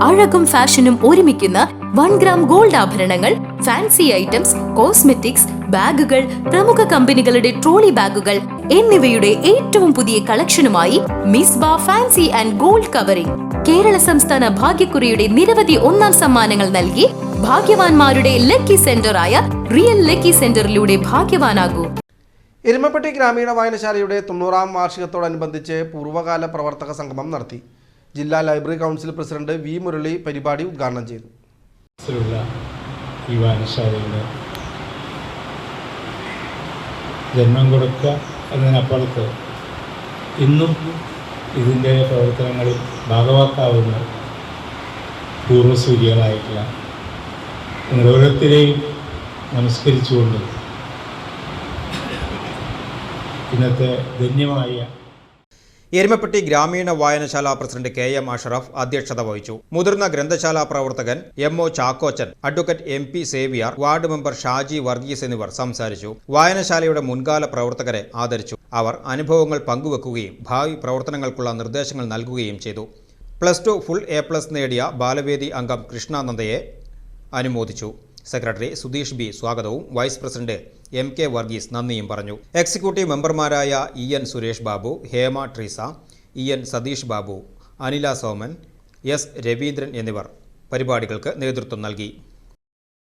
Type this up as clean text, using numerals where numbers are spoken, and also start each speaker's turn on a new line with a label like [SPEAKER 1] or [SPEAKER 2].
[SPEAKER 1] അഴകും ഫാഷനും ഒരുമിക്കുന്ന 1 gram gold ആഭരണങ്ങൾ, ഫാൻസി ഐറ്റംസ്, കോസ്മെറ്റിക്സ്, ബാഗുകൾ, പ്രമുഖ കമ്പനികളുടെ ട്രോളി ബാഗുകൾ എന്നിവയുടെ ഏറ്റവും പുതിയ കളക്ഷനുമായി Misba fancy and gold covering Kerala സംസ്ഥാന ഭാഗ്യക്കുറിയുടെ നിരവധി ഒന്നാം സമ്മാനങ്ങൾ നൽകി ഭാഗ്യവാന്മാരുടെ ലക്കി സെന്ററായ റിയൽ ലക്കി സെന്ററിലൂടെ ഭാഗ്യവാനാകൂ.
[SPEAKER 2] എരുമപ്പെട്ടി ഗ്രാമീണ വായനശാലയുടെ 90ാം വാർഷികത്തോടനുബന്ധിച്ച് പൂർവ്വകാല പ്രവർത്തക സംഗമം നടത്തി. ജില്ലാ library council president V Murali പരിപാടി ഉദ്ഘാടനം ചെയ്തു.
[SPEAKER 3] ഈ വായനശാലയുടെ ജന്മം കൊടുക്കുക എന്നതിനപ്പുറത്ത് ഇന്നും ഇതിൻ്റെ പ്രവർത്തനങ്ങളിൽ ഭാഗവാക്കാവുന്ന പൂർവ്വസൂരികളായിട്ടുള്ള ഓരോരുത്തരെയും നമസ്കരിച്ചുകൊണ്ട് ഇന്നത്തെ ധന്യമായ
[SPEAKER 4] എരുമപ്പെട്ടി ഗ്രാമീണ വായനശാല പ്രസിഡന്റ് KM അഷറഫ് അധ്യക്ഷത വഹിച്ചു. മുതിർന്ന ഗ്രന്ഥശാല പ്രവർത്തകൻ MO Chackochan, advocate MP Xavier, ward member Shaji Varghese എന്നിവർ സംസാരിച്ചു. വായനശാലയുടെ മുൻകാല പ്രവർത്തകരെ ആദരിച്ചു. അവർ അനുഭവങ്ങൾ പങ്കുവെക്കുകയും ഭാവി പ്രവർത്തനങ്ങൾക്കുള്ള നിർദ്ദേശങ്ങൾ നൽകുകയും ചെയ്തു. +2 ഫുൾ A+ നേടിയ ബാലവേദി അംഗം കൃഷ്ണാനന്ദയെ അനുമോദിച്ചു. സെക്രട്ടറി സുധീഷ് B സ്വാഗതവും വൈസ് പ്രസിഡന്റ് MK വർഗീസ് നന്ദിയും പറഞ്ഞു. എക്സിക്യൂട്ടീവ് മെമ്പർമാരായ EN Suresh Babu, Hema Treesa, EN Satheesh Babu, Anila Soman, S Raveendran എന്നിവർ പരിപാടികൾക്ക് നേതൃത്വം നൽകി.